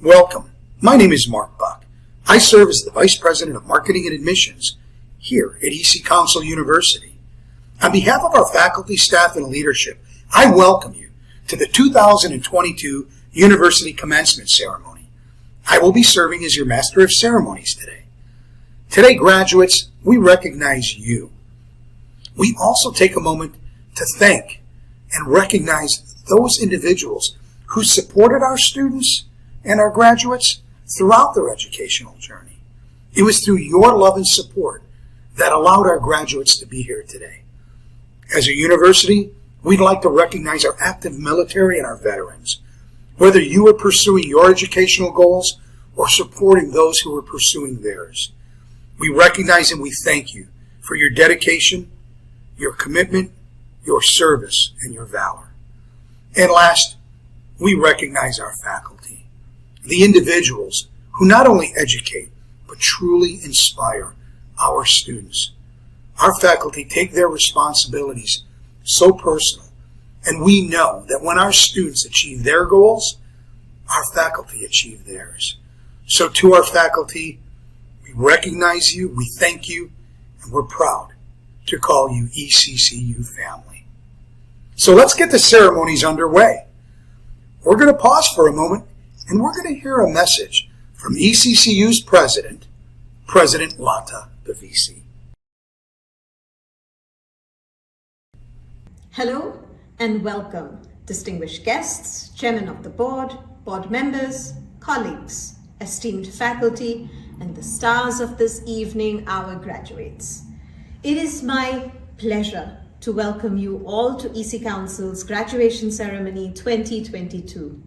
Welcome. My name is Mark Buck. I serve as the Vice President of Marketing and Admissions here at EC Council University. On behalf of our faculty, staff, and leadership, I welcome you to the 2022 University Commencement Ceremony. I will be serving as your Master of Ceremonies today. Today, graduates, we recognize you. We also take a moment to thank and recognize those individuals who supported our students and our graduates throughout their educational journey. It was through your love and support that allowed our graduates to be here today. As a university, we'd like to recognize our active military and our veterans. Whether you are pursuing your educational goals or supporting those who are pursuing theirs, we recognize and we thank you for your dedication, your commitment, your service, and your valor. And last, we recognize our faculty, the individuals who not only educate, but truly inspire our students. Our faculty take their responsibilities so personal, and we know that when our students achieve their goals, our faculty achieve theirs. So to our faculty, we recognize you, we thank you, and we're proud to call you ECCU family. So let's get the ceremonies underway. We're going to pause for a moment, and we're going to hear a message from ECCU's president, President Lata Bavisi. Hello and welcome, distinguished guests, chairman of the board, board members, colleagues, esteemed faculty, and the stars of this evening, our graduates. It is my pleasure to welcome you all to EC Council's Graduation Ceremony 2022.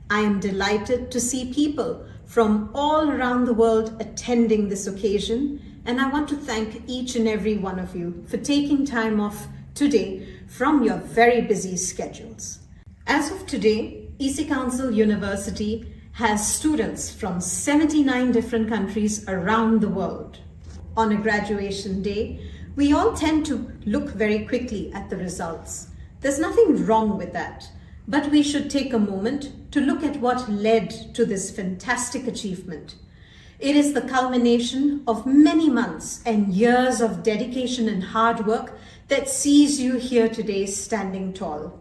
I am delighted to see people from all around the world attending this occasion, and I want to thank each and every one of you for taking time off today from your very busy schedules. As of today, EC Council University has students from 79 different countries around the world. On a graduation day, we all tend to look very quickly at the results. There's nothing wrong with that, but we should take a moment to look at what led to this fantastic achievement. It is the culmination of many months and years of dedication and hard work that sees you here today standing tall.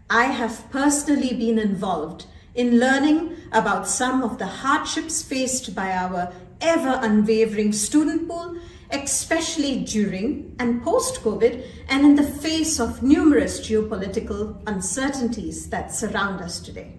I have personally been involved in learning about some of the hardships faced by our ever unwavering student pool, especially during and post-COVID, and in the face of numerous geopolitical uncertainties that surround us today.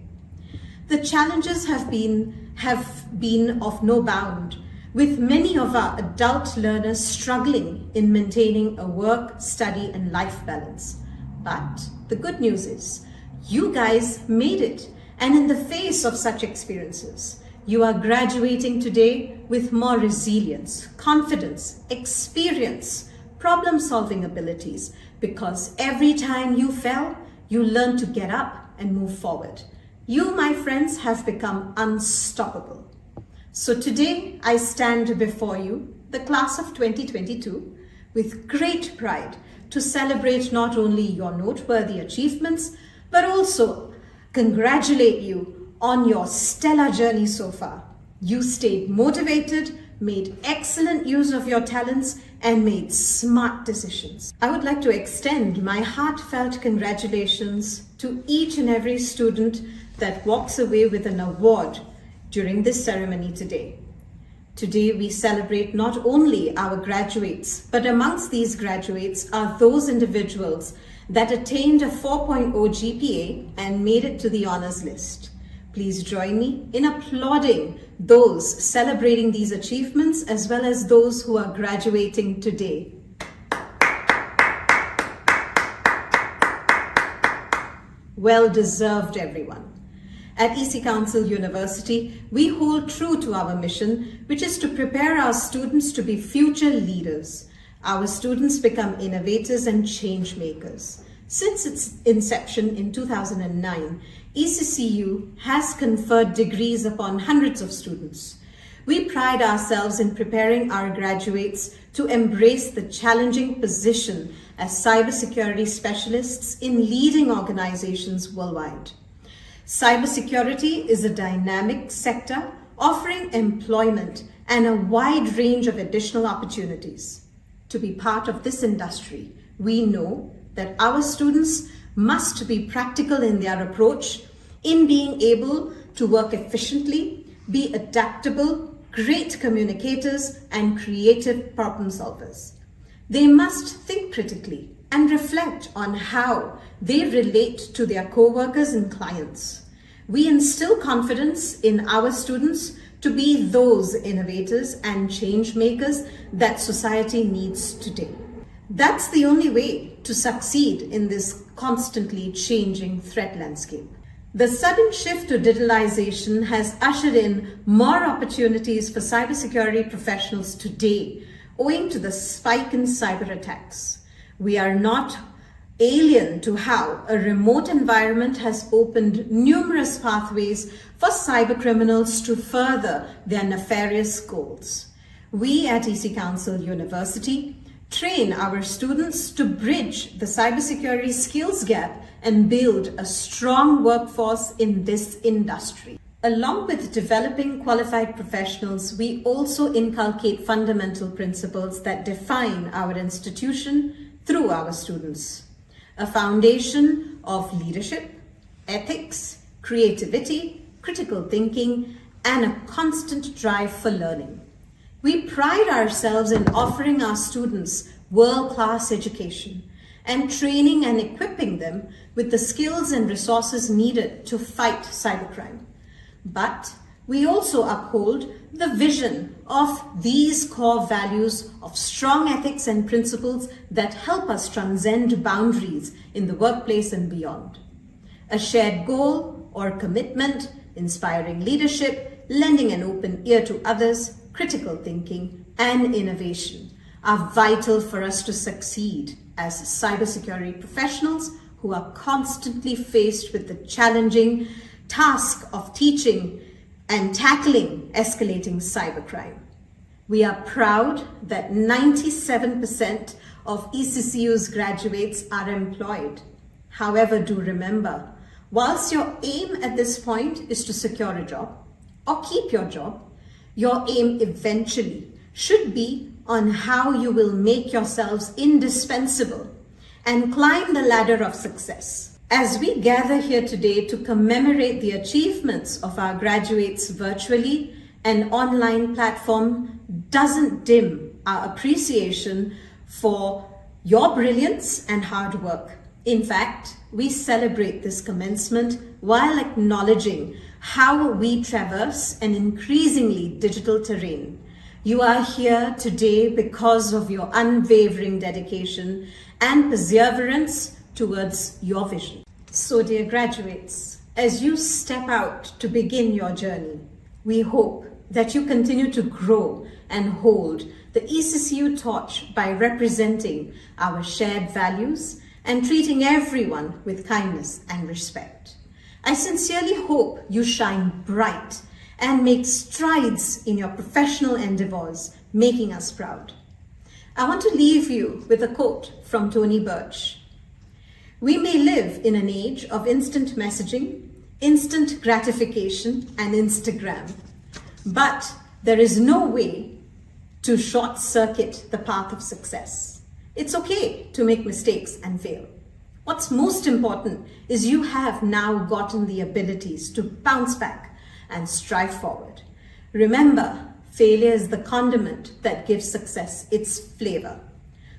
The challenges have been of no bound, with many of our adult learners struggling in maintaining a work, study, and life balance. But the good news is, you guys made it, and in the face of such experiences, you are graduating today with more resilience, confidence, experience, problem-solving abilities, because every time you fell, you learned to get up and move forward. You, my friends, have become unstoppable. So today, I stand before you, the class of 2022, with great pride to celebrate not only your noteworthy achievements, but also congratulate you on your stellar journey so far. You stayed motivated, made excellent use of your talents, and made smart decisions. I would like to extend my heartfelt congratulations to each and every student that walks away with an award during this ceremony today. Today, we celebrate not only our graduates, but amongst these graduates are those individuals that attained a 4.0 GPA and made it to the honors list. Please join me in applauding those celebrating these achievements as well as those who are graduating today. Well deserved, everyone. At EC Council University, we hold true to our mission, which is to prepare our students to be future leaders. Our students become innovators and change makers. Since its inception in 2009, ECCU has conferred degrees upon hundreds of students. We pride ourselves in preparing our graduates to embrace the challenging position as cybersecurity specialists in leading organizations worldwide. Cybersecurity is a dynamic sector offering employment and a wide range of additional opportunities. To be part of this industry, we know that our students must be practical in their approach in being able to work efficiently, be adaptable, great communicators, and creative problem solvers. They must think critically and reflect on how they relate to their co-workers and clients. We instill confidence in our students to be those innovators and change makers that society needs today. That's the only way to succeed in this constantly changing threat landscape. The sudden shift to digitalization has ushered in more opportunities for cybersecurity professionals today, owing to the spike in cyber attacks. We are not alien to how a remote environment has opened numerous pathways for cyber criminals to further their nefarious goals. We at EC Council University train our students to bridge the cybersecurity skills gap and build a strong workforce in this industry. Along with developing qualified professionals, we also inculcate fundamental principles that define our institution through our students. A foundation of leadership, ethics, creativity, critical thinking, and a constant drive for learning. We pride ourselves in offering our students world-class education and training and equipping them with the skills and resources needed to fight cybercrime. But we also uphold the vision of these core values of strong ethics and principles that help us transcend boundaries in the workplace and beyond. A shared goal or commitment, inspiring leadership, lending an open ear to others, critical thinking, and innovation are vital for us to succeed as cybersecurity professionals who are constantly faced with the challenging task of teaching and tackling escalating cybercrime. We are proud that 97% of ECCU's graduates are employed. However, do remember, whilst your aim at this point is to secure a job or keep your job, your aim eventually should be on how you will make yourselves indispensable and climb the ladder of success. As we gather here today to commemorate the achievements of our graduates virtually, an online platform doesn't dim our appreciation for your brilliance and hard work. In fact, we celebrate this commencement while acknowledging how we traverse an increasingly digital terrain. You are here today because of your unwavering dedication and perseverance towards your vision. So, dear graduates, as you step out to begin your journey, we hope that you continue to grow and hold the ECCU torch by representing our shared values and treating everyone with kindness and respect. I sincerely hope you shine bright and make strides in your professional endeavors, making us proud. I want to leave you with a quote from Tony Birch. We may live in an age of instant messaging, instant gratification, and Instagram, but there is no way to short-circuit the path of success. It's okay to make mistakes and fail. What's most important is you have now gotten the abilities to bounce back and strive forward. Remember, failure is the condiment that gives success its flavor.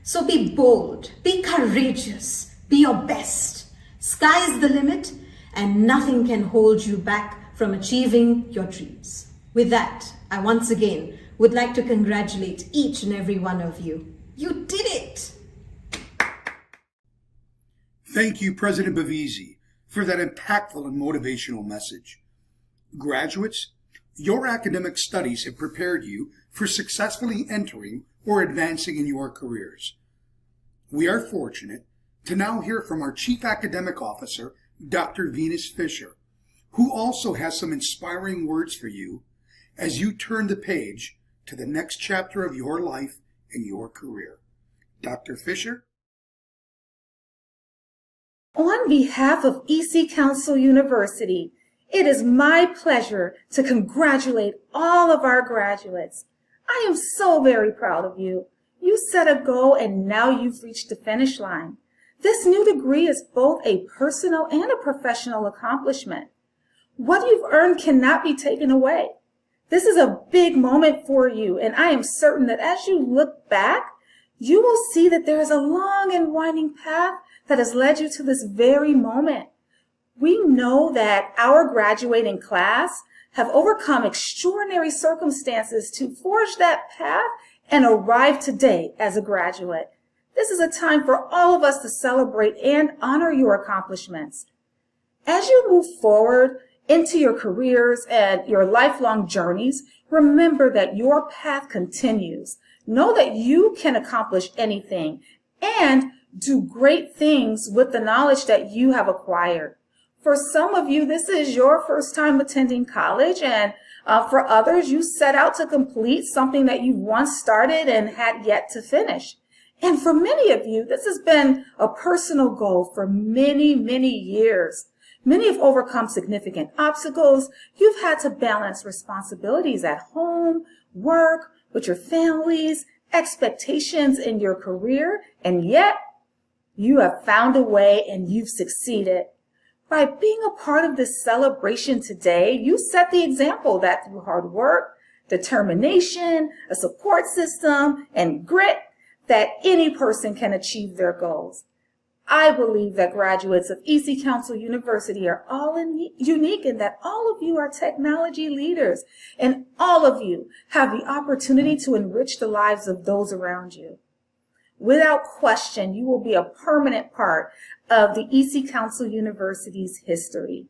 So be bold, be courageous, be your best. Sky's the limit, and nothing can hold you back from achieving your dreams. With that, I once again would like to congratulate each and every one of you. You did it! Thank you, President Bavisi, for that impactful and motivational message. Graduates, your academic studies have prepared you for successfully entering or advancing in your careers. We are fortunate to now hear from our Chief Academic Officer, Dr. Venus Fisher, who also has some inspiring words for you as you turn the page to the next chapter of your life and your career. Dr. Fisher? On behalf of EC Council University, It is my pleasure to congratulate all of our graduates. I am so very proud of you. You set a goal and now you've reached the finish line. This new degree is both a personal and a professional accomplishment. What you've earned cannot be taken away. This is a big moment for you, and I am certain that as you look back, you will see that there is a long and winding path that has led you to this very moment. We know that our graduating class have overcome extraordinary circumstances to forge that path and arrive today as a graduate. This is a time for all of us to celebrate and honor your accomplishments. As you move forward into your careers and your lifelong journeys, remember that your path continues. Know that you can accomplish anything and do great things with the knowledge that you have acquired. For some of you, this is your first time attending college, and for others, you set out to complete something that you once started and had yet to finish. And for many of you, this has been a personal goal for many, many years. Many have overcome significant obstacles. You've had to balance responsibilities at home, work, with your families, expectations in your career, and yet you have found a way and you've succeeded. By being a part of this celebration today, you set the example that through hard work, determination, a support system, and grit, that any person can achieve their goals. I believe that graduates of EC Council University are all unique in that all of you are technology leaders, and all of you have the opportunity to enrich the lives of those around you. Without question, you will be a permanent part of the EC Council University's history.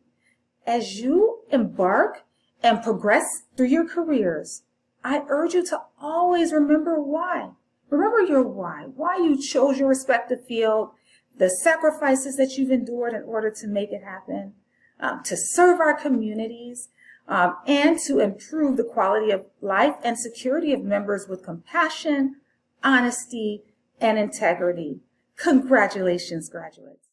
As you embark and progress through your careers, I urge you to always remember why. Remember your why you chose your respective field, the sacrifices that you've endured in order to make it happen, to serve our communities, and to improve the quality of life and security of members with compassion, honesty, and integrity. Congratulations, graduates.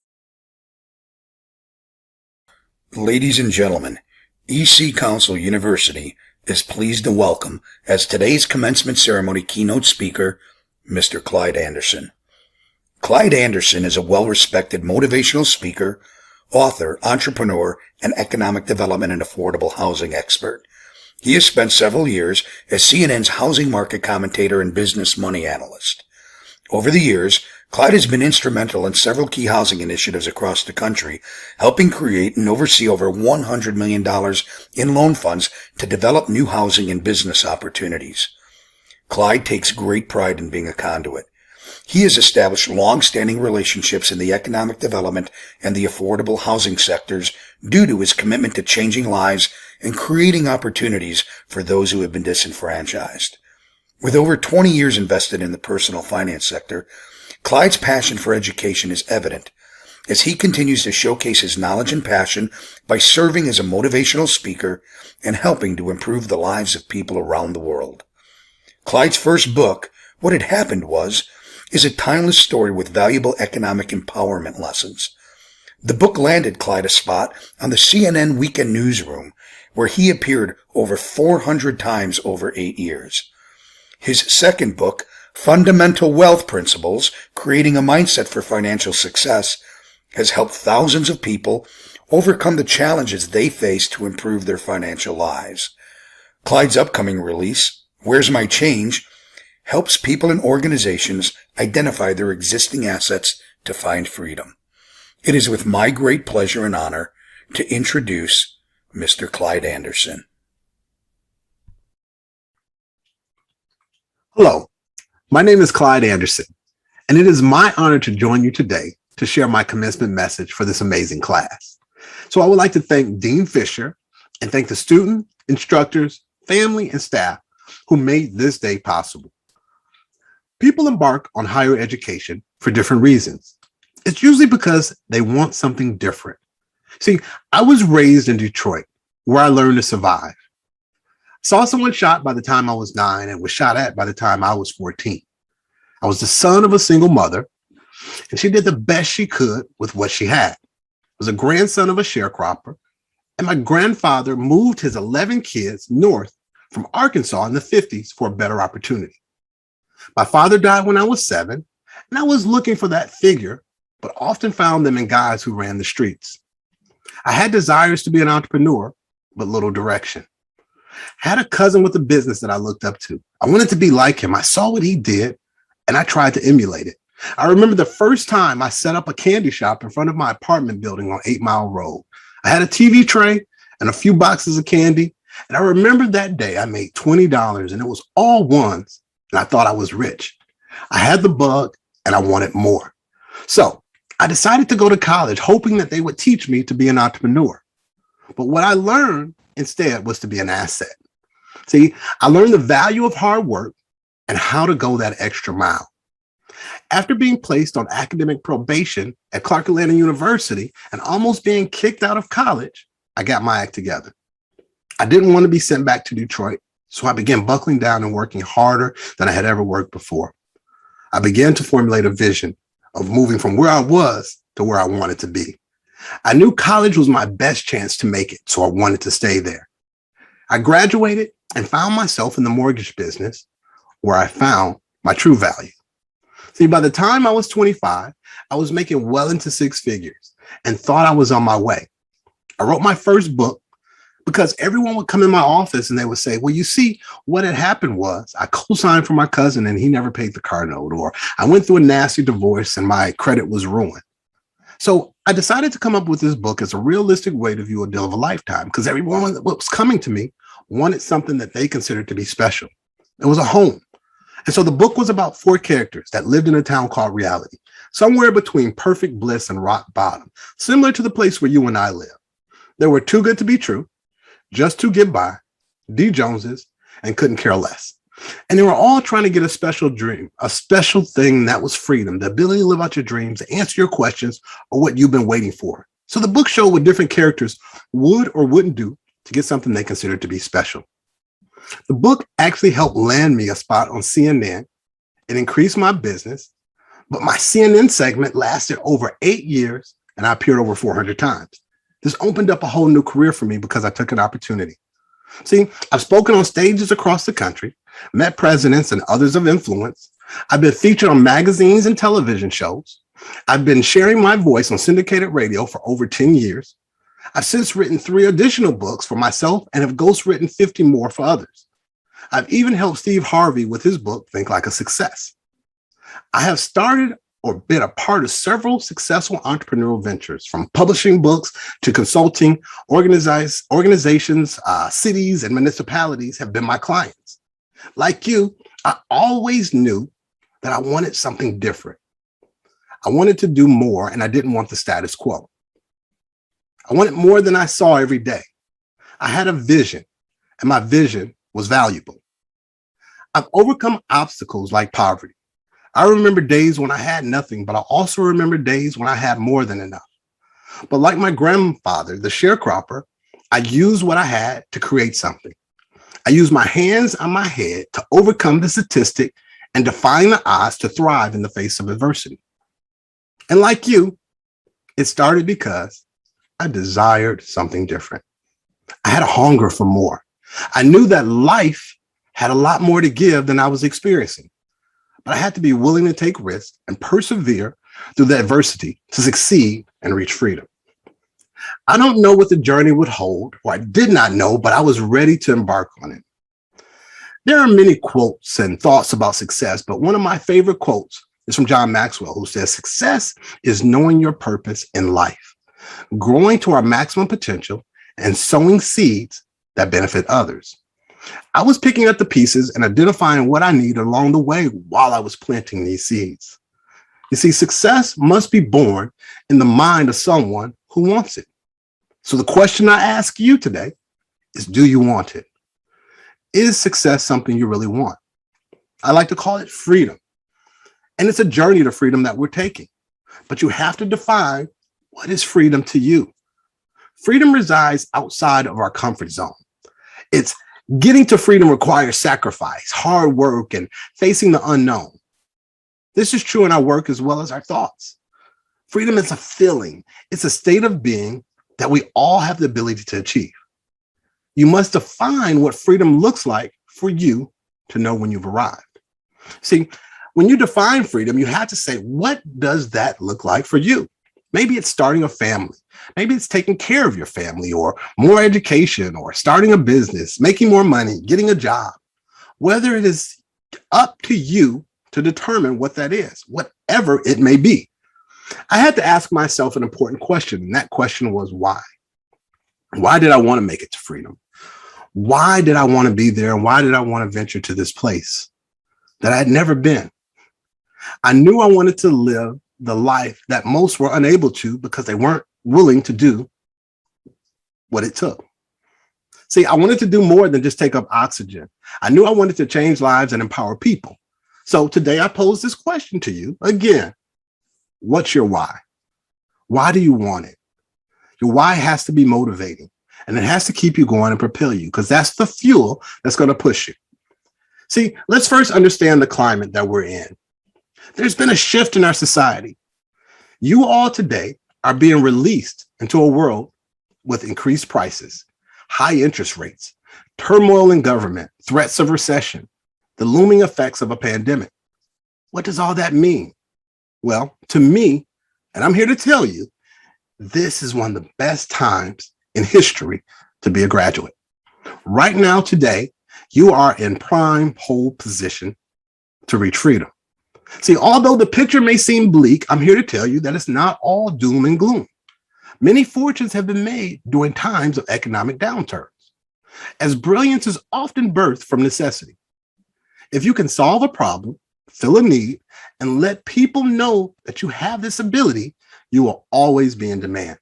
Ladies and gentlemen, EC Council University is pleased to welcome, as today's commencement ceremony keynote speaker, Mr. Clyde Anderson. Clyde Anderson is a well-respected motivational speaker, author, entrepreneur, and economic development and affordable housing expert. He has spent several years as CNN's housing market commentator and business money analyst. Over the years, Clyde has been instrumental in several key housing initiatives across the country, helping create and oversee over $100 million in loan funds to develop new housing and business opportunities. Clyde takes great pride in being a conduit. He has established long-standing relationships in the economic development and the affordable housing sectors due to his commitment to changing lives and creating opportunities for those who have been disenfranchised. With over 20 years invested in the personal finance sector, Clyde's passion for education is evident as he continues to showcase his knowledge and passion by serving as a motivational speaker and helping to improve the lives of people around the world. Clyde's first book, What Had Happened Was, is a timeless story with valuable economic empowerment lessons. The book landed Clyde a spot on the CNN Weekend Newsroom, where he appeared over 400 times over 8 years. His second book, Fundamental Wealth Principles, Creating a Mindset for Financial Success, has helped thousands of people overcome the challenges they face to improve their financial lives. Clyde's upcoming release, Where's My Change?, helps people and organizations identify their existing assets to find freedom. It is with my great pleasure and honor to introduce Mr. Clyde Anderson. Hello, my name is Clyde Anderson, and it is my honor to join you today to share my commencement message for this amazing class. So I would like to thank Dean Fisher and thank the student, instructors, family, and staff who made this day possible. People embark on higher education for different reasons. It's usually because they want something different. See, I was raised in Detroit, where I learned to survive. Saw someone shot by the time I was 9 and was shot at by the time I was 14. I was the son of a single mother, and she did the best she could with what she had. I was a grandson of a sharecropper, and my grandfather moved his 11 kids north from Arkansas in the 50s for a better opportunity. My father died when I was 7, and I was looking for that figure, but often found them in guys who ran the streets. I had desires to be an entrepreneur, but little direction. I had a cousin with a business that I looked up to. I wanted to be like him. I saw what he did, and I tried to emulate it. I remember the first time I set up a candy shop in front of my apartment building on 8 Mile Road. I had a TV tray and a few boxes of candy, and I remember that day I made $20, and it was all ones, and I thought I was rich. I had the bug, and I wanted more. So I decided to go to college, hoping that they would teach me to be an entrepreneur. But what I learned instead was to be an asset. See, I learned the value of hard work and how to go that extra mile. After being placed on academic probation at Clark Atlanta University and almost being kicked out of college, I got my act together. I didn't want to be sent back to Detroit, so I began buckling down and working harder than I had ever worked before. I began to formulate a vision of moving from where I was to where I wanted to be. I knew college was my best chance to make it, so I wanted to stay there. I graduated and found myself in the mortgage business, where I found my true value. See, by the time I was 25, I was making well into 6 figures and thought I was on my way. I wrote my first book because everyone would come in my office and they would say, well, you see, what had happened was I co-signed for my cousin and he never paid the car note, or I went through a nasty divorce and my credit was ruined. So I decided to come up with this book as a realistic way to view a deal of a lifetime, because everyone that was coming to me wanted something that they considered to be special. It was a home. And so the book was about 4 characters that lived in a town called reality, somewhere between perfect bliss and rock bottom, similar to the place where you and I live. There were too good to be true, just to get by, D. Joneses, and couldn't care less. And they were all trying to get a special dream, a special thing that was freedom, the ability to live out your dreams, to answer your questions, or what you've been waiting for. So the book showed what different characters would or wouldn't do to get something they considered to be special. The book actually helped land me a spot on CNN. It increased my business, but my CNN segment lasted over 8 years and I appeared over 400 times. This opened up a whole new career for me because I took an opportunity. See, I've spoken on stages across the country, met presidents and others of influence. I've been featured on magazines and television shows. I've been sharing my voice on syndicated radio for over 10 years. I've since written 3 additional books for myself and have ghostwritten 50 more for others. I've even helped Steve Harvey with his book, Think Like a Success. I have started or been a part of several successful entrepreneurial ventures, from publishing books to consulting. Organizations, cities, and municipalities have been my clients. Like you, I always knew that I wanted something different. I wanted to do more, and I didn't want the status quo. I wanted more than I saw every day. I had a vision, and my vision was valuable. I've overcome obstacles like poverty. I remember days when I had nothing, but I also remember days when I had more than enough. But like my grandfather, the sharecropper, I used what I had to create something. I used my hands and my head to overcome the statistic and defying the odds to thrive in the face of adversity. And like you, it started because I desired something different. I had a hunger for more. I knew that life had a lot more to give than I was experiencing, but I had to be willing to take risks and persevere through the adversity to succeed and reach freedom. I don't know what the journey would hold, or I did not know, but I was ready to embark on it. There are many quotes and thoughts about success, but one of my favorite quotes is from John Maxwell, who says, "Success is knowing your purpose in life, growing to our maximum potential, and sowing seeds that benefit others." I was picking up the pieces and identifying what I needed along the way while I was planting these seeds. You see, success must be born in the mind of someone who wants it. So the question I ask you today is, do you want it? Is success something you really want? I like to call it freedom. And it's a journey to freedom that we're taking. But you have to define, what is freedom to you? Freedom resides outside of our comfort zone. It's getting to freedom requires sacrifice, hard work, and facing the unknown. This is true in our work as well as our thoughts. Freedom is a feeling. It's a state of being that we all have the ability to achieve. You must define what freedom looks like for you to know when you've arrived. See, when you define freedom, you have to say, what does that look like for you? Maybe it's starting a family. Maybe it's taking care of your family, or more education, or starting a business, making more money, getting a job. Whether it is up to you to determine what that is, whatever it may be. I had to ask myself an important question, and that question was why? Why did I want to make it to freedom? Why did I want to be there? And why did I want to venture to this place that I had never been? I knew I wanted to live the life that most were unable to because they weren't willing to do what it took. See, I wanted to do more than just take up oxygen. I knew I wanted to change lives and empower people. So today I pose this question to you again. What's your why? Why do you want it? Your why has to be motivating, and it has to keep you going and propel you, because that's the fuel that's going to push you. See, let's first understand the climate that we're in. There's been a shift in our society. You all today are being released into a world with increased prices, high interest rates, turmoil in government, threats of recession, the looming effects of a pandemic. What does all that mean? Well, to me, and I'm here to tell you, this is one of the best times in history to be a graduate. Right now, today, you are in prime pole position to reach freedom. See, although the picture may seem bleak, I'm here to tell you that it's not all doom and gloom. Many fortunes have been made during times of economic downturns, as brilliance is often birthed from necessity. If you can solve a problem, fill a need, and let people know that you have this ability, you will always be in demand.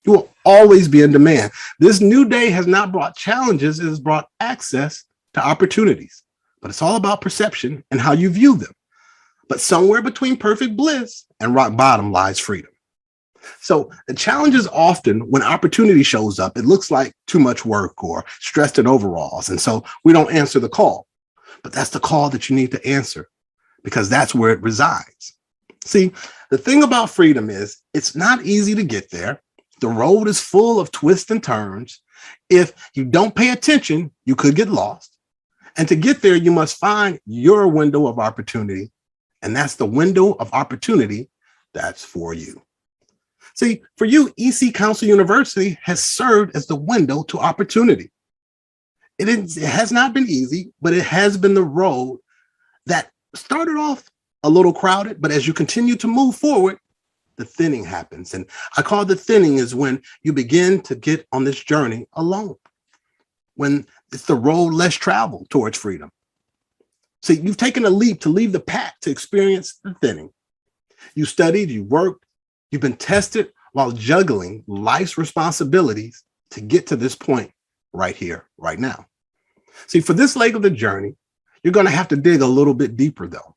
You will always be in demand. This new day has not brought challenges, it has brought access to opportunities. But it's all about perception and how you view them. But somewhere between perfect bliss and rock bottom lies freedom. So the challenge is often when opportunity shows up, it looks like too much work or stressed in overalls. And so we don't answer the call. But that's the call that you need to answer, because that's where it resides. See, the thing about freedom is it's not easy to get there. The road is full of twists and turns. If you don't pay attention, you could get lost. And to get there, you must find your window of opportunity. And that's the window of opportunity that's for you. See, for you, EC Council University has served as the window to opportunity. It has not been easy, but it has been the road that started off a little crowded, but as you continue to move forward, the thinning happens. And I call the thinning is when you begin to get on this journey alone, when it's the road less traveled towards freedom. See, you've taken a leap to leave the pack to experience the thinning. You studied, you worked, you've been tested while juggling life's responsibilities to get to this point right here, right now. See, for this leg of the journey, you're going to have to dig a little bit deeper, though.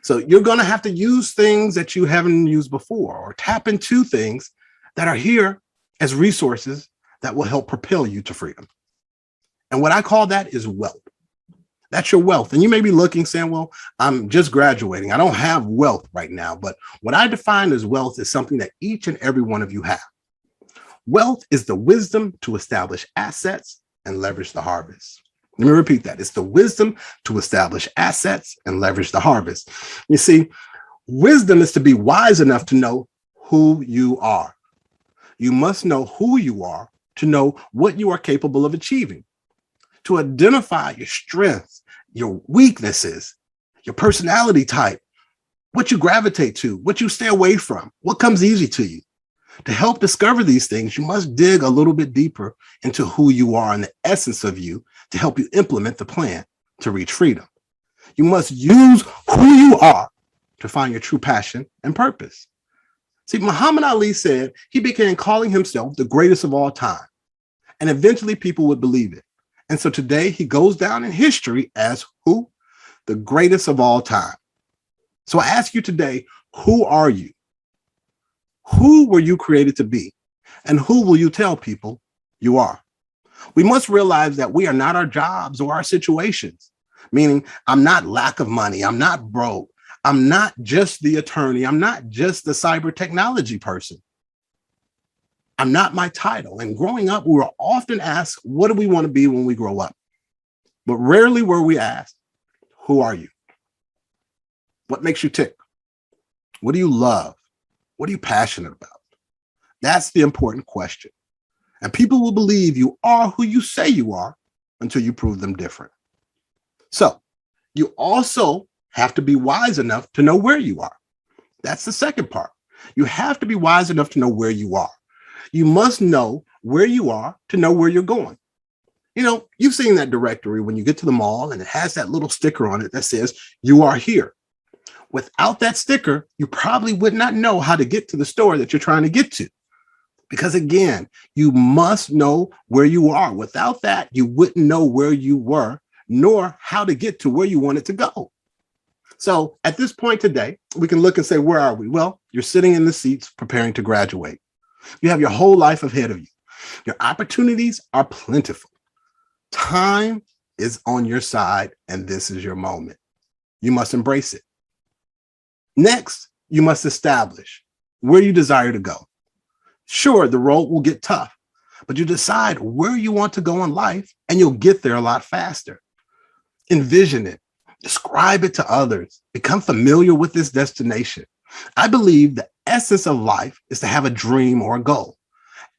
So you're going to have to use things that you haven't used before, or tap into things that are here as resources that will help propel you to freedom. And what I call that is wealth. That's your wealth. And you may be looking, saying, well, I'm just graduating. I don't have wealth right now. But what I define as wealth is something that each and every one of you have. Wealth is the wisdom to establish assets and leverage the harvest. Let me repeat that. It's the wisdom to establish assets and leverage the harvest. You see, wisdom is to be wise enough to know who you are. You must know who you are to know what you are capable of achieving, to identify your strengths, your weaknesses, your personality type, what you gravitate to, what you stay away from, what comes easy to you. To help discover these things, you must dig a little bit deeper into who you are and the essence of you to help you implement the plan to reach freedom. You must use who you are to find your true passion and purpose. See, Muhammad Ali said he began calling himself the greatest of all time, and eventually people would believe it. And so today he goes down in history as who? The greatest of all time. So I ask you today, who are you? Who were you created to be? And who will you tell people you are? We must realize that we are not our jobs or our situations, meaning I'm not lack of money. I'm not broke. I'm not just the attorney. I'm not just the cyber technology person. I'm not my title. And growing up, we were often asked, what do we want to be when we grow up? But rarely were we asked, who are you? What makes you tick? What do you love? What are you passionate about? That's the important question. And people will believe you are who you say you are until you prove them different. So you also have to be wise enough to know where you are. That's the second part. You have to be wise enough to know where you are. You must know where you are to know where you're going. You know, you've seen that directory when you get to the mall and it has that little sticker on it that says you are here. Without that sticker, you probably would not know how to get to the store that you're trying to get to. Because again, you must know where you are. Without that, you wouldn't know where you were, nor how to get to where you wanted to go. So at this point today, we can look and say, where are we? Well, you're sitting in the seats preparing to graduate. You have your whole life ahead of you. Your opportunities are plentiful. Time is on your side, and this is your moment. You must embrace it. Next, you must establish where you desire to go. Sure, the road will get tough, but you decide where you want to go in life, and you'll get there a lot faster. Envision it. Describe it to others. Become familiar with this destination. I believe the essence of life is to have a dream or a goal.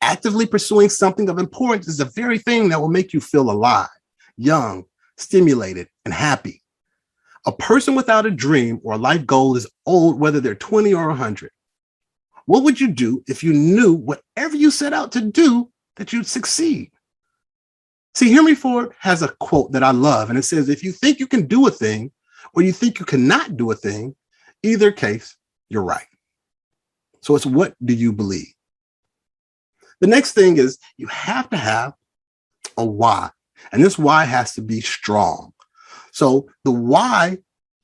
Actively pursuing something of importance is the very thing that will make you feel alive, young, stimulated, and happy. A person without a dream or a life goal is old, whether they're 20 or 100. What would you do if you knew whatever you set out to do that you'd succeed? See, Henry Ford has a quote that I love, and it says, if you think you can do a thing or you think you cannot do a thing, either case, you're right. So it's what do you believe? The next thing is you have to have a why, and this why has to be strong. So the why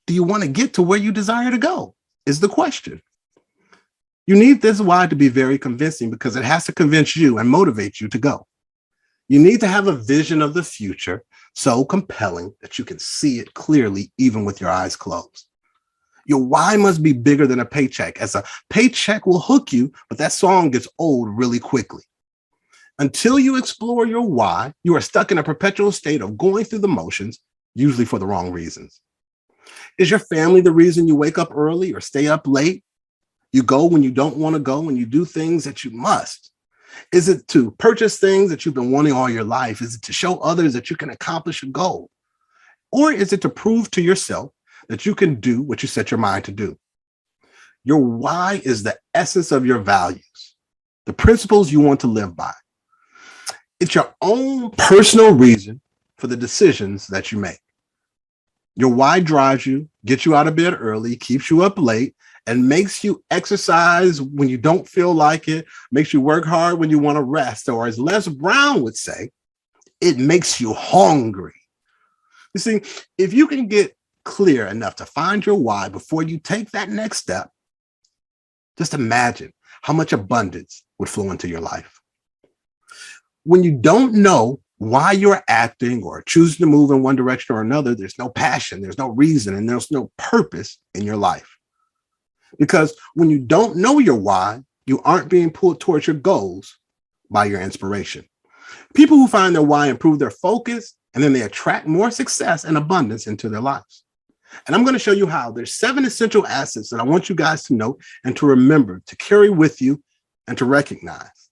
do you want to get to where you desire to go is the question. You need this why to be very convincing because it has to convince you and motivate you to go. You need to have a vision of the future so compelling that you can see it clearly, even with your eyes closed. Your why must be bigger than a paycheck, as a paycheck will hook you, but that song gets old really quickly. Until you explore your why, you are stuck in a perpetual state of going through the motions, usually for the wrong reasons. Is your family the reason you wake up early or stay up late? You go when you don't want to go and you do things that you must. Is it to purchase things that you've been wanting all your life? Is it to show others that you can accomplish a goal? Or is it to prove to yourself that you can do what you set your mind to do? Your why is the essence of your values, the principles you want to live by. It's your own personal reason for the decisions that you make. Your why drives you, gets you out of bed early, keeps you up late, and makes you exercise when you don't feel like it, makes you work hard when you want to rest, or as Les Brown would say, it makes you hungry. You see, if you can get clear enough to find your why before you take that next step, just imagine how much abundance would flow into your life. When you don't know why you're acting or choosing to move in one direction or another, there's no passion, there's no reason, and there's no purpose in your life. Because when you don't know your why, you aren't being pulled towards your goals by your inspiration. People who find their why improve their focus, and then they attract more success and abundance into their lives. And I'm going to show you how. There's 7 essential assets that I want you guys to know and to remember, to carry with you and to recognize.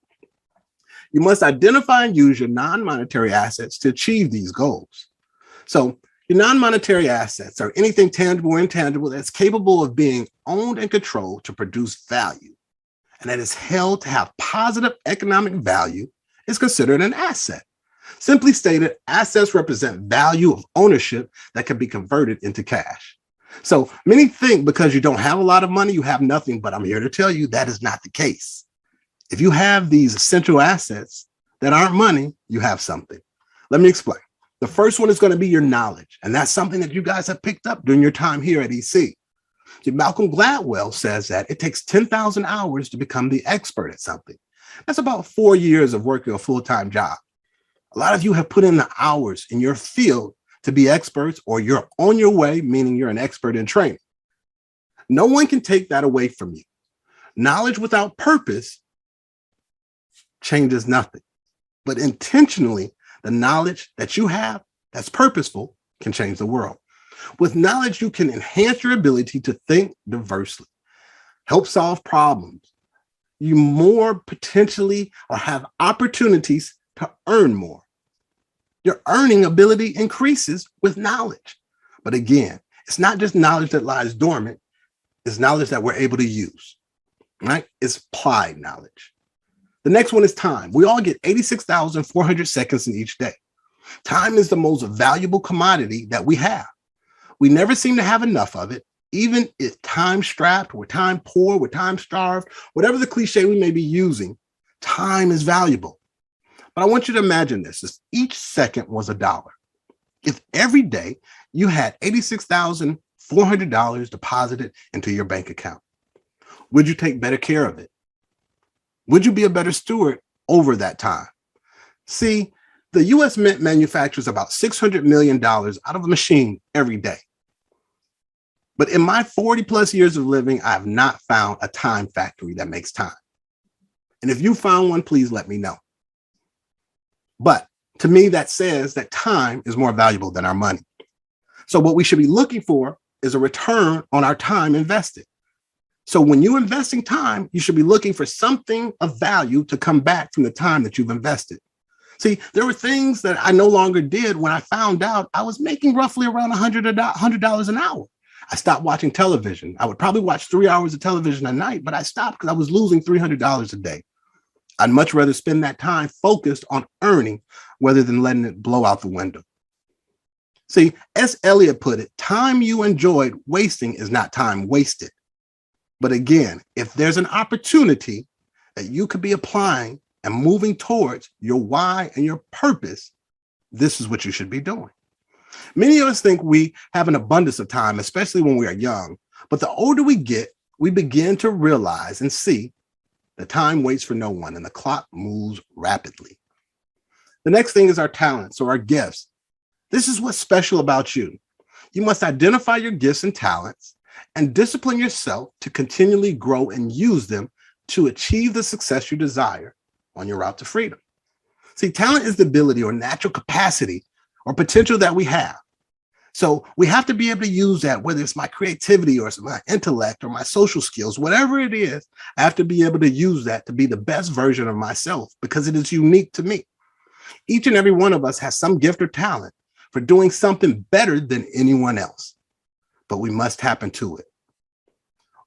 You must identify and use your non-monetary assets to achieve these goals. So your non-monetary assets are anything tangible or intangible that's capable of being owned and controlled to produce value, and that is held to have positive economic value is considered an asset. Simply stated, assets represent value of ownership that can be converted into cash. So many think because you don't have a lot of money, you have nothing, but I'm here to tell you that is not the case. If you have these essential assets that aren't money, you have something. Let me explain. The first one is going to be your knowledge, and that's something that you guys have picked up during your time here at EC. Malcolm Gladwell says that it takes 10,000 hours to become the expert at something. That's about 4 years of working a full-time job. A lot of you have put in the hours in your field to be experts, or you're on your way, meaning you're an expert in training. No one can take that away from you. Knowledge without purpose changes nothing. But intentionally, the knowledge that you have that's purposeful can change the world. With knowledge, you can enhance your ability to think diversely, help solve problems. You more potentially or have opportunities to earn more. Your earning ability increases with knowledge. But again, it's not just knowledge that lies dormant, it's knowledge that we're able to use, right? It's applied knowledge. The next one is time. We all get 86,400 seconds in each day. Time is the most valuable commodity that we have. We never seem to have enough of it, even if time strapped, we're time poor, we're time starved, whatever the cliche we may be using, time is valuable. But I want you to imagine this, if each second was $1. If every day you had $86,400 deposited into your bank account, would you take better care of it? Would you be a better steward over that time? See, the US Mint manufactures about $600 million out of a machine every day. But in my 40 plus years of living, I have not found a time factory that makes time. And if you found one, please let me know. But to me, that says that time is more valuable than our money. So what we should be looking for is a return on our time invested. So when you're investing time, you should be looking for something of value to come back from the time that you've invested. See, there were things that I no longer did when I found out I was making roughly around $100 an hour. I stopped watching television. I would probably watch 3 hours of television a night, but I stopped because I was losing $300 a day. I'd much rather spend that time focused on earning rather than letting it blow out the window. See, as Eliot put it, time you enjoyed wasting is not time wasted. But again, if there's an opportunity that you could be applying and moving towards your why and your purpose, this is what you should be doing. Many of us think we have an abundance of time, especially when we are young. But the older we get, we begin to realize and see that time waits for no one and the clock moves rapidly. The next thing is our talents or our gifts. This is what's special about you. You must identify your gifts and talents and discipline yourself to continually grow and use them to achieve the success you desire on your route to freedom. See, talent is the ability or natural capacity or potential that we have. So we have to be able to use that, whether it's my creativity or it's my intellect or my social skills, whatever it is, I have to be able to use that to be the best version of myself because it is unique to me. Each and every one of us has some gift or talent for doing something better than anyone else, but we must tap into it.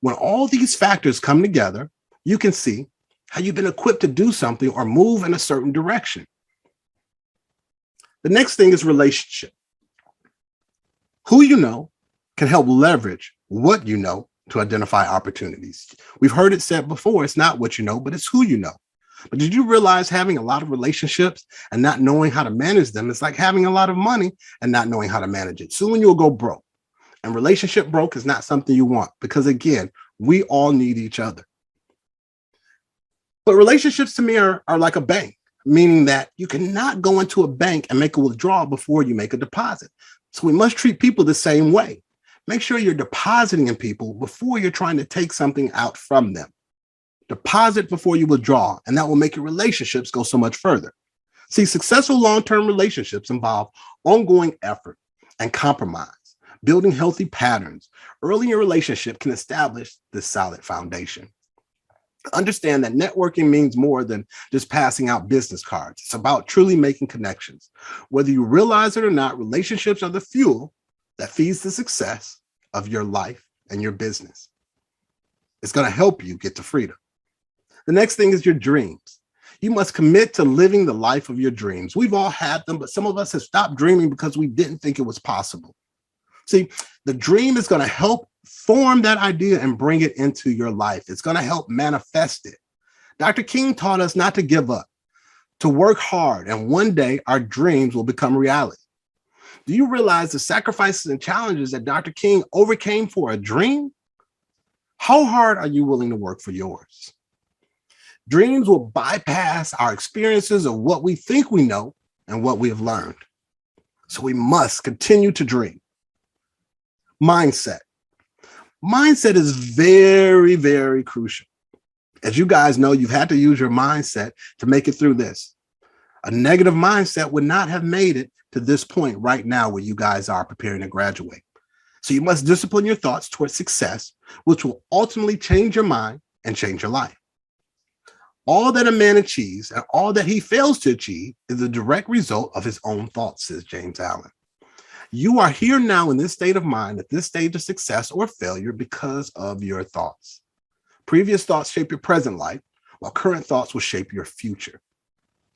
When all these factors come together, you can see how you've been equipped to do something or move in a certain direction. The next thing is relationship. Who you know can help leverage what you know to identify opportunities. We've heard it said before, it's not what you know, but it's who you know. But did you realize having a lot of relationships and not knowing how to manage them is like having a lot of money and not knowing how to manage it? Soon you'll go broke. And relationship broke is not something you want because, again, we all need each other. But relationships to me are like a bank, meaning that you cannot go into a bank and make a withdrawal before you make a deposit. So we must treat people the same way. Make sure you're depositing in people before you're trying to take something out from them. Deposit before you withdraw, and that will make your relationships go so much further. See, successful long-term relationships involve ongoing effort and compromise. Building healthy patterns early in your relationship can establish this solid foundation. Understand that networking means more than just passing out business cards. It's about truly making connections. Whether you realize it or not, relationships are the fuel that feeds the success of your life and your business. It's going to help you get to freedom. The next thing is your dreams. You must commit to living the life of your dreams. We've all had them, but some of us have stopped dreaming because we didn't think it was possible. See, the dream is going to help form that idea and bring it into your life. It's going to help manifest it. Dr. King taught us not to give up, to work hard, and one day our dreams will become reality. Do you realize the sacrifices and challenges that Dr. King overcame for a dream? How hard are you willing to work for yours? Dreams will bypass our experiences of what we think we know and what we have learned. So we must continue to dream. Mindset. Mindset is very, very crucial. As you guys know, you've had to use your mindset to make it through this. A negative mindset would not have made it to this point right now where you guys are preparing to graduate. So you must discipline your thoughts towards success, which will ultimately change your mind and change your life. All that a man achieves and all that he fails to achieve is a direct result of his own thoughts, says James Allen. You are here now in this state of mind at this stage of success or failure because of your thoughts. Previous thoughts shape your present life, while current thoughts will shape your future.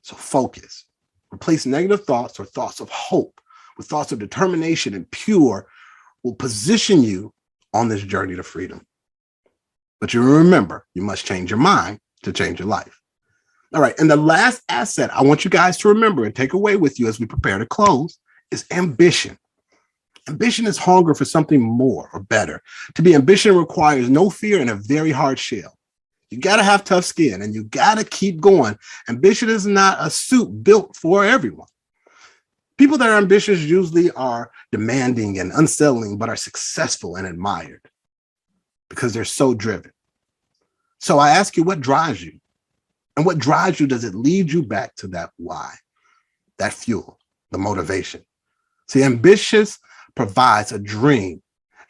So focus. Replace negative thoughts or thoughts of hope with thoughts of determination and pure will position you on this journey to freedom. But you remember, you must change your mind to change your life. All right. And the last asset I want you guys to remember and take away with you as we prepare to close is ambition. Ambition is hunger for something more or better. To be ambitious requires no fear and a very hard shell. You got to have tough skin and you got to keep going. Ambition is not a suit built for everyone. People that are ambitious usually are demanding and unsettling, but are successful and admired because they're so driven. So I ask you, what drives you? And what drives you, does it lead you back to that why, that fuel, the motivation? See, ambitious provides a dream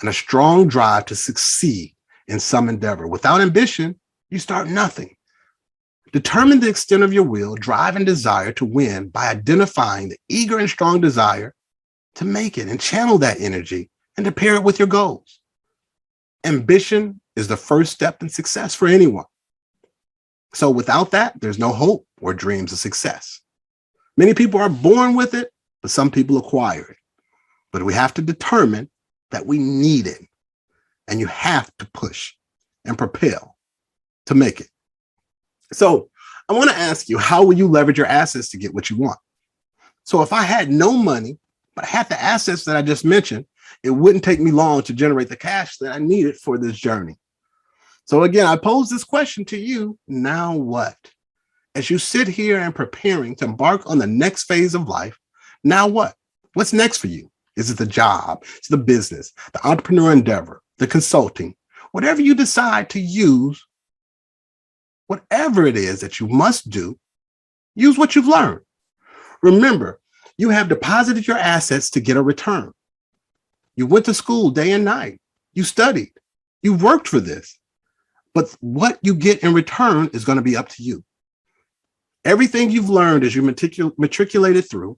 and a strong drive to succeed in some endeavor. Without ambition, you start nothing. Determine the extent of your will, drive, and desire to win by identifying the eager and strong desire to make it and channel that energy and to pair it with your goals. Ambition is the first step in success for anyone. So without that, there's no hope or dreams of success. Many people are born with it, but some people acquire it. But we have to determine that we need it. And you have to push and propel to make it. So I want to ask you, how will you leverage your assets to get what you want? So if I had no money, but I had the assets that I just mentioned, it wouldn't take me long to generate the cash that I needed for this journey. So again, I pose this question to you. Now what? As you sit here and preparing to embark on the next phase of life, now what? What's next for you? Is it the job? It's the business, the entrepreneur endeavor, the consulting, whatever you decide to use, whatever it is that you must do, use what you've learned. Remember, you have deposited your assets to get a return. You went to school day and night. You studied. You worked for this. But what you get in return is going to be up to you. Everything you've learned as you matriculated through,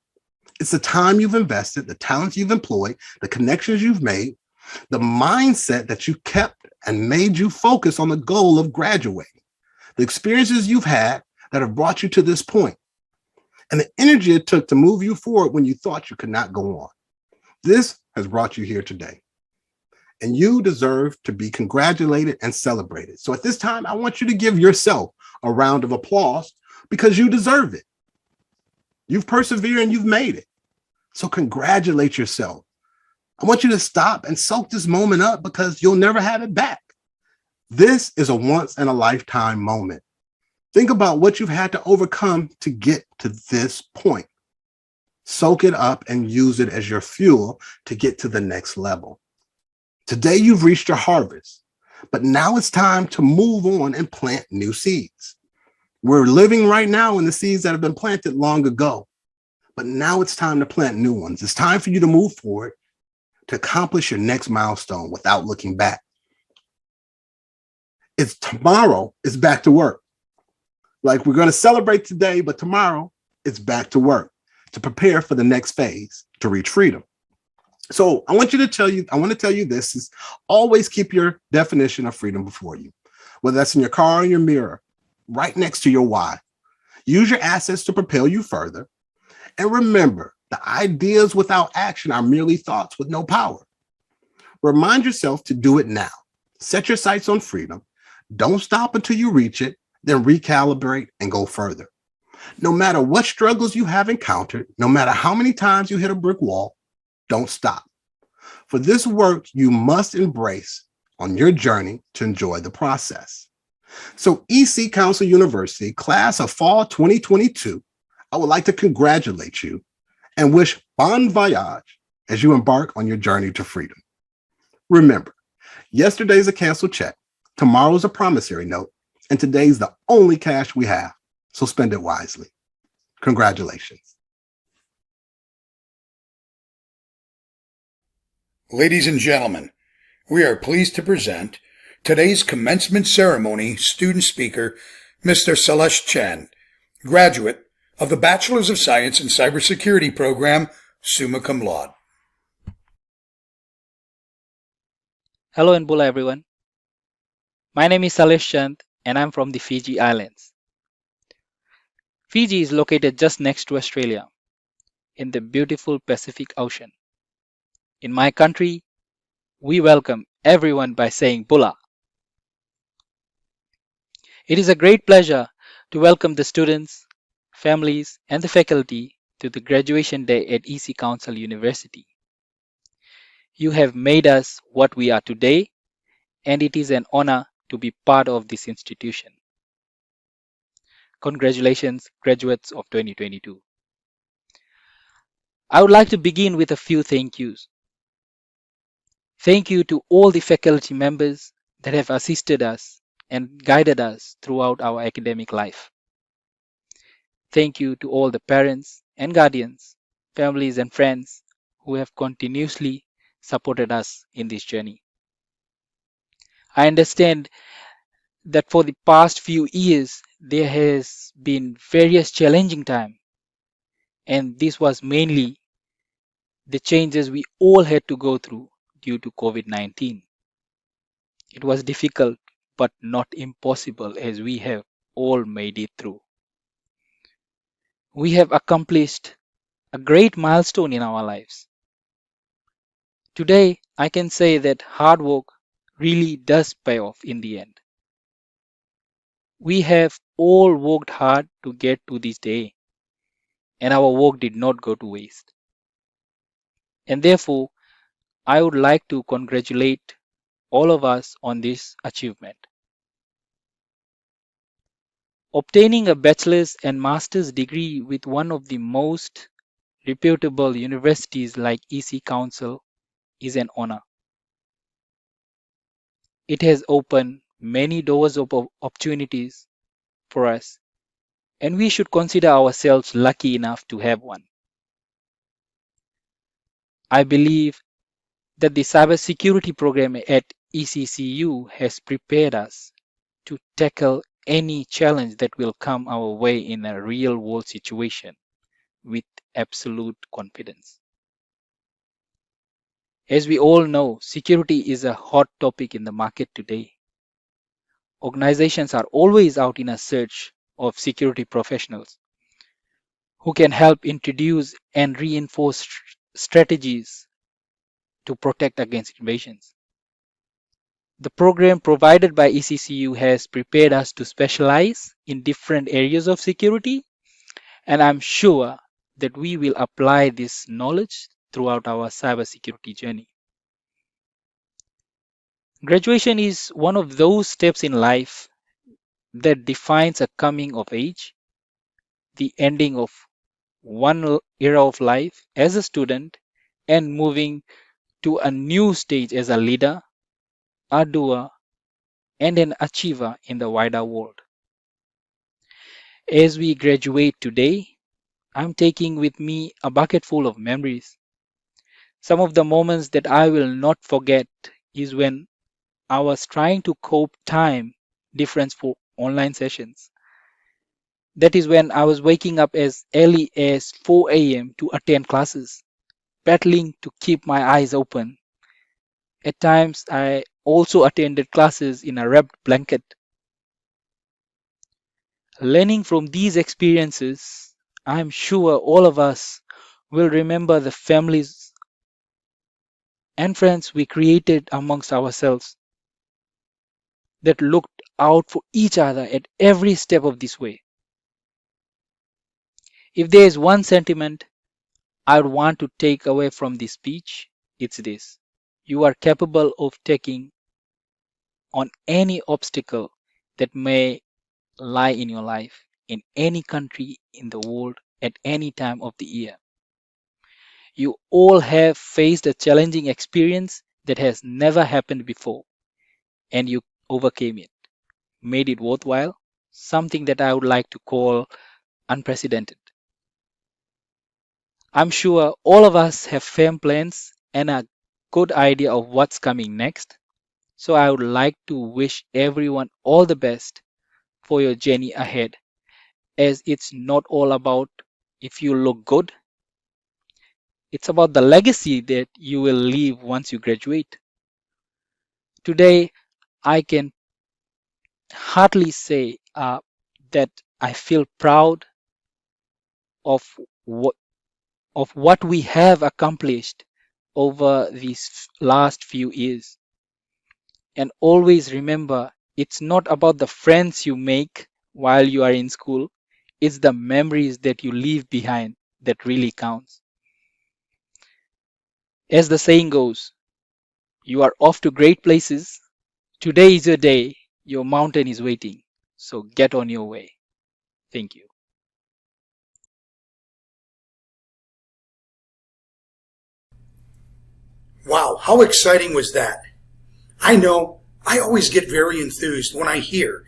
it's the time you've invested, the talents you've employed, the connections you've made, the mindset that you kept and made you focus on the goal of graduating, the experiences you've had that have brought you to this point, and the energy it took to move you forward when you thought you could not go on. This has brought you here today. And you deserve to be congratulated and celebrated. So at this time, I want you to give yourself a round of applause because you deserve it. You've persevered and you've made it. So congratulate yourself. I want you to stop and soak this moment up because you'll never have it back. This is a once in a lifetime moment. Think about what you've had to overcome to get to this point. Soak it up and use it as your fuel to get to the next level. Today, you've reached your harvest, but now it's time to move on and plant new seeds. We're living right now in the seeds that have been planted long ago, but now it's time to plant new ones. It's time for you to move forward to accomplish your next milestone without looking back. It's tomorrow, it's back to work. Like we're going to celebrate today, but tomorrow it's back to work to prepare for the next phase to reach freedom. So I want to tell you this is always keep your definition of freedom before you, whether that's in your car or your mirror, right next to your why. Use your assets to propel you further. And remember, the ideas without action are merely thoughts with no power. Remind yourself to do it now. Set your sights on freedom. Don't stop until you reach it, then recalibrate and go further. No matter what struggles you have encountered, no matter how many times you hit a brick wall, don't stop. For this work, you must embrace on your journey to enjoy the process. So EC Council University, class of fall 2022, I would like to congratulate you and wish bon voyage as you embark on your journey to freedom. Remember, yesterday's a canceled check, tomorrow's a promissory note, And today's the only cash we have. So spend it wisely. Congratulations. Ladies and gentlemen, we are pleased to present today's commencement ceremony student speaker, Mr. Salesh Chen, graduate of the Bachelor's of Science in Cybersecurity program, summa cum laude. Hello and Bula everyone. My name is Salesh Chand and I'm from the Fiji Islands. Fiji is located just next to Australia in the beautiful Pacific Ocean. In my country, we welcome everyone by saying Bula. It is a great pleasure to welcome the students, families and the faculty to the graduation day at EC Council University. You have made us what we are today, and it is an honor to be part of this institution. Congratulations, graduates of 2022. I would like to begin with a few thank yous. Thank you to all the faculty members that have assisted us and guided us throughout our academic life. Thank you to all the parents and guardians, families and friends who have continuously supported us in this journey. I understand that for the past few years, there has been various challenging times, and this was mainly the changes we all had to go through due to COVID-19. It was difficult, but not impossible, as we have all made it through. We have accomplished a great milestone in our lives. Today, I can say that hard work really does pay off in the end. We have all worked hard to get to this day, and our work did not go to waste. And therefore, I would like to congratulate all of us on this achievement. Obtaining a bachelor's and master's degree with one of the most reputable universities like EC Council is an honor. It has opened many doors of opportunities for us, and we should consider ourselves lucky enough to have one. I believe that the cybersecurity program at ECCU has prepared us to tackle any challenge that will come our way in a real world situation with absolute confidence. As we all know, security is a hot topic in the market today. Organizations are always out in a search of security professionals who can help introduce and reinforce strategies to protect against invasions. The program provided by ECCU has prepared us to specialize in different areas of security, and I'm sure that we will apply this knowledge throughout our cybersecurity journey. Graduation is one of those steps in life that defines a coming of age, the ending of one era of life as a student, and moving to a new stage as a leader, a doer, and an achiever in the wider world. As we graduate today, I'm taking with me a bucket full of memories. Some of the moments that I will not forget is when I was trying to cope time difference for online sessions. That is when I was waking up as early as 4 a.m. to attend classes, battling to keep my eyes open. At times, I also attended classes in a wrapped blanket. Learning from these experiences, I'm sure all of us will remember the families and friends we created amongst ourselves that looked out for each other at every step of this way. If there is one sentiment I would want to take away from this speech, it's this. You are capable of taking on any obstacle that may lie in your life, in any country in the world, at any time of the year. You all have faced a challenging experience that has never happened before, and you overcame it. made it worthwhile, something that I would like to call unprecedented. I'm sure all of us have firm plans and a good idea of what's coming next. So I would like to wish everyone all the best for your journey ahead, as it's not all about if you look good, it's about the legacy that you will leave once you graduate. Today, I can hardly say that I feel proud of what of what we have accomplished over these last few years. And always remember, it's not about the friends you make while you are in school, it's the memories that you leave behind that really counts. As the saying goes, you are off to great places. Today is your day. Your mountain is waiting. So get on your way. Thank you. Wow, how exciting was that? I know I always get very enthused when I hear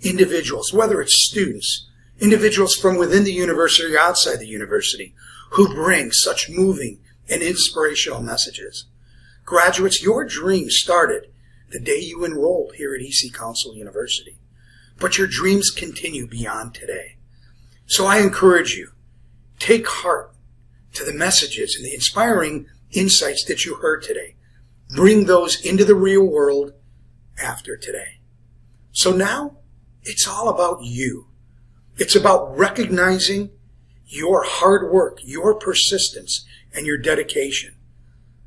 individuals, whether it's students, individuals from within the university or outside the university, who bring such moving and inspirational messages. Graduates, your dream started the day you enrolled here at EC Council University, but your dreams continue beyond today. So I encourage you, take heart to the messages and the inspiring insights that you heard today. Bring those into the real world after today. So now it's all about you. It's about recognizing your hard work, your persistence, and your dedication.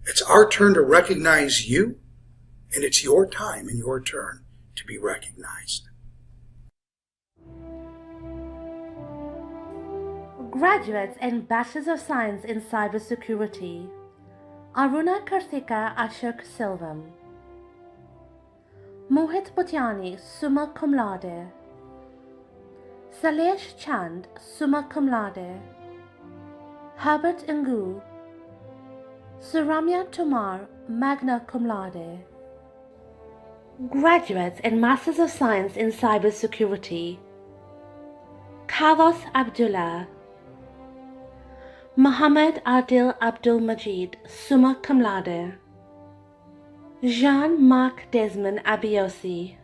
It's our turn to recognize you, and it's your time and your turn to be recognized. Graduates and Bachelors of Science in Cybersecurity. Aruna Karthika Ashok Silvam. Mohit Bhutyani, summa cum laude. Salesh Chand, summa cum laude. Herbert Ingu. Suramya Tomar, magna cum laude. Graduates and Masters of Science in Cybersecurity. Carlos Abdullah. Muhammad Adil Abdul Majid, summa cum laude. Jean-Marc Desmond Abiosi.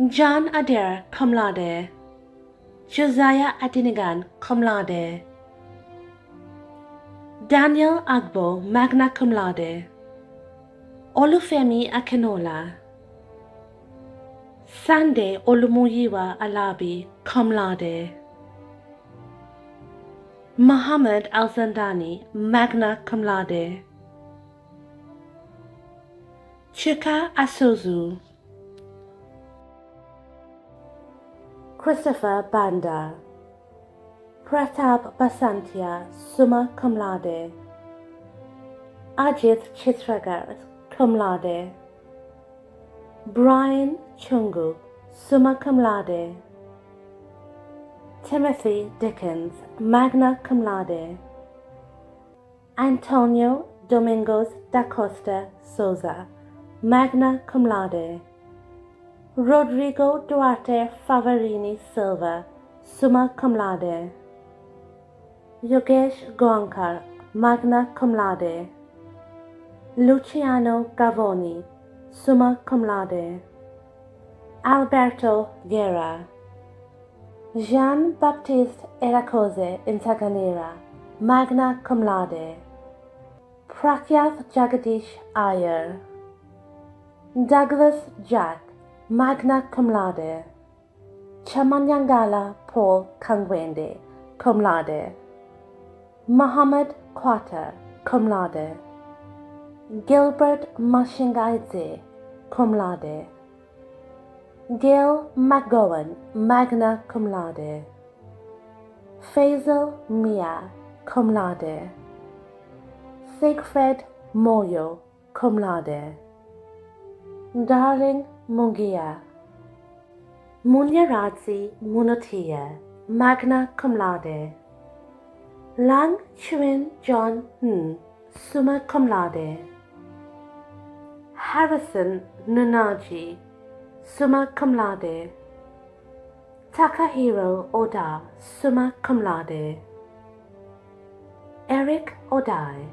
John Adair, cum laude. Josiah Adinigan, cum laude. Daniel Agbo, magna cum laude. Olufemi Akinola. Sande Olumuyiwa Alabi, cum laude. Muhammad Al-Zandani, magna cum laude. Chika Asozu. Christopher Banda. Pratap Basantia, summa cum laude. Ajit Chitragar, cum laude. Brian Chungu, summa cum laude. Timothy Dickens, magna cum laude. Antonio Domingos da Costa Souza, magna cum laude. Rodrigo Duarte Favarini Silva, summa cum laude. Yogesh Goankar, magna cum laude. Luciano Gavoni, summa cum laude. Alberto Guerra. Jean-Baptiste Erakoze Intaganira, magna cum laude. Pratyath Jagadish Iyer. Douglas Jack, magna cum laude. Chamanyangala Paul Kangwende, cum laude. Muhammad Quater, cum laude. Gilbert Mashingaidze, cum laude. Gail McGowan, magna cum laude. Faisal Mia, cum laude. Siegfried Moyo, cum laude. Darling Mungia. Munyaradzi Munotia, magna cum laude. Lang Chuin John summa cum laude. Harrison Nunaji, summa cum laude. Takahiro Oda, summa cum laude. Eric Odai.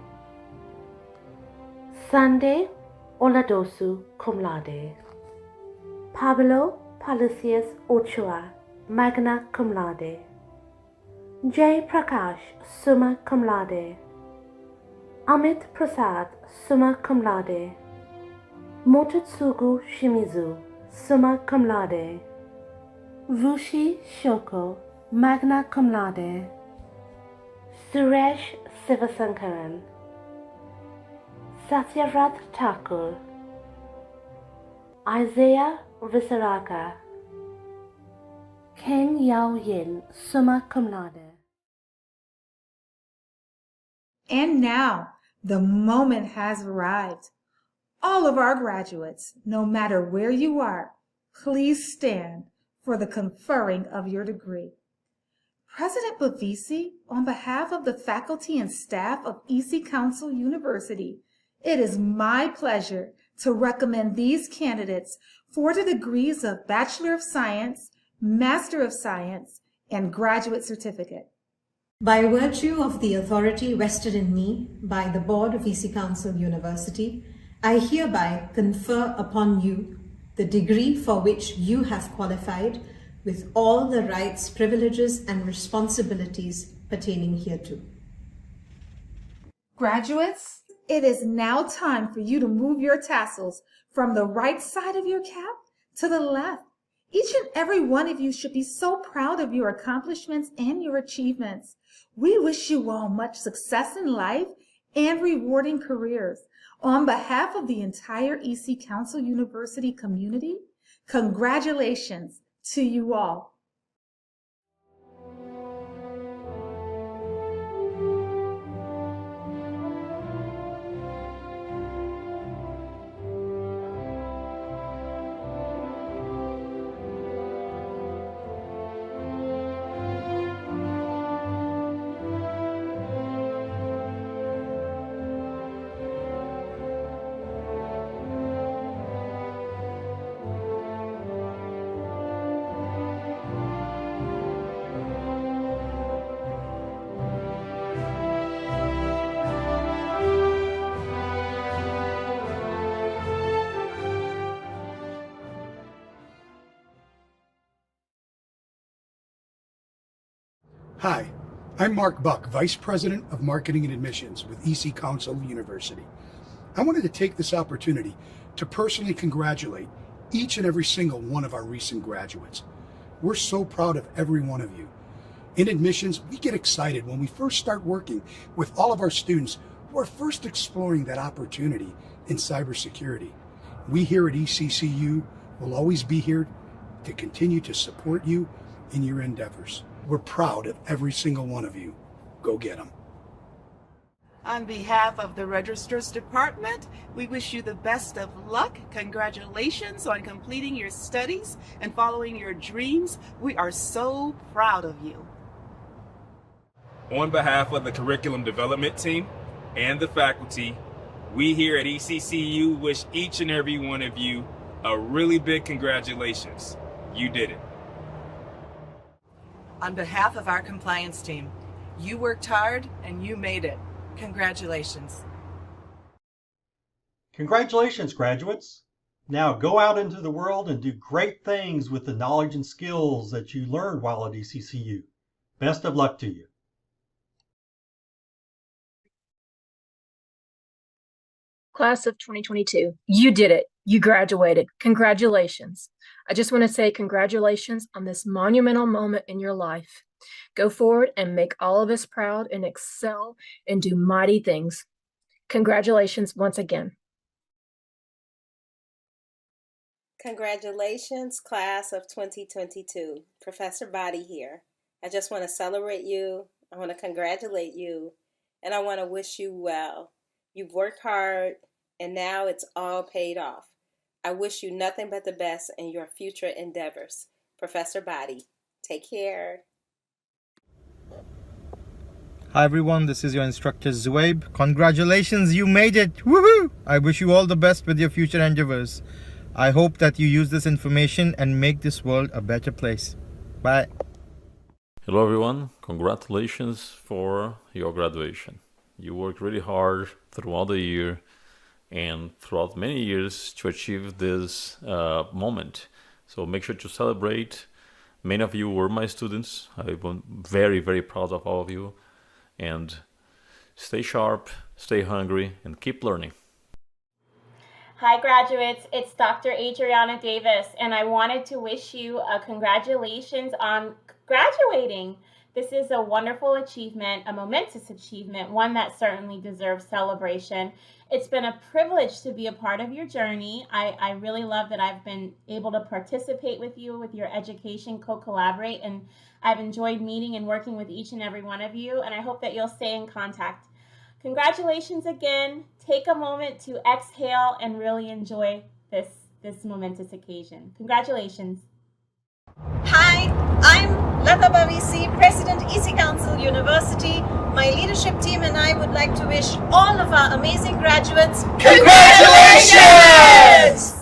Sunday Oladosu, cum laude. Pablo Palicius Ochoa, magna cum laude. J. Prakash, summa cum laude. Amit Prasad, summa cum laude. Mototsugu Shimizu, summa cum laude. Vushi Shoko, magna cum laude. Suresh Sivasankaran. Satyavrat Thakur. Isaiah Visaraka. Ken Yao Yin, summa cum laude. And now, the moment has arrived. All of our graduates, no matter where you are, please stand for the conferring of your degree. President Bavisi, on behalf of the faculty and staff of EC Council University, it is my pleasure to recommend these candidates for the degrees of Bachelor of Science, Master of Science, and Graduate Certificate. By virtue of the authority vested in me by the Board of EC Council University, I hereby confer upon you the degree for which you have qualified with all the rights, privileges, and responsibilities pertaining hereto. Graduates, it is now time for you to move your tassels from the right side of your cap to the left. Each and every one of you should be so proud of your accomplishments and your achievements. We wish you all much success in life and rewarding careers. On behalf of the entire EC Council University community, congratulations to you all. Hi, I'm Mark Buck, Vice President of Marketing and Admissions with EC Council University. I wanted to take this opportunity to personally congratulate each and every single one of our recent graduates. We're so proud of every one of you. In admissions, we get excited when we first start working with all of our students who are first exploring that opportunity in cybersecurity. We here at ECCU will always be here to continue to support you in your endeavors. We're proud of every single one of you. Go get them. On behalf of the Registrars Department, we wish you the best of luck. Congratulations on completing your studies and following your dreams. We are so proud of you. On behalf of the Curriculum Development Team and the faculty, we here at ECCU wish each and every one of you a really big congratulations. You did it. On behalf of our compliance team, you worked hard and you made it. Congratulations. Congratulations, graduates. Now go out into the world and do great things with the knowledge and skills that you learned while at ECCU. Best of luck to you. Class of 2022, you did it. You graduated. Congratulations. I just want to say congratulations on this monumental moment in your life. Go forward and make all of us proud and excel and do mighty things. Congratulations once again. Congratulations, class of 2022. Professor Body here. I just want to celebrate you. I want to congratulate you, and I want to wish you well. You've worked hard, and now it's all paid off. I wish you nothing but the best in your future endeavors. Professor Body, take care. Hi everyone, this is your instructor Zuaib. Congratulations, you made it! Woohoo! I wish you all the best with your future endeavors. I hope that you use this information and make this world a better place. Bye. Hello everyone, congratulations for your graduation. You worked really hard throughout the year and throughout many years to achieve this moment. So make sure to celebrate. Many of you were my students. I'm very, very proud of all of you. And stay sharp, stay hungry, and keep learning. Hi graduates, it's Dr. Adriana Davis, and I wanted to wish you a congratulations on graduating. This is a wonderful achievement, a momentous achievement, one that certainly deserves celebration. It's been a privilege to be a part of your journey. I really love that I've been able to participate with you, with your education, co-collaborate, and I've enjoyed meeting and working with each and every one of you, and I hope that you'll stay in contact. Congratulations again. Take a moment to exhale and really enjoy this momentous occasion. Congratulations. Hi, I'm Lata Bavisi, President EC Council University. My leadership team and I would like to wish all of our amazing graduates congratulations!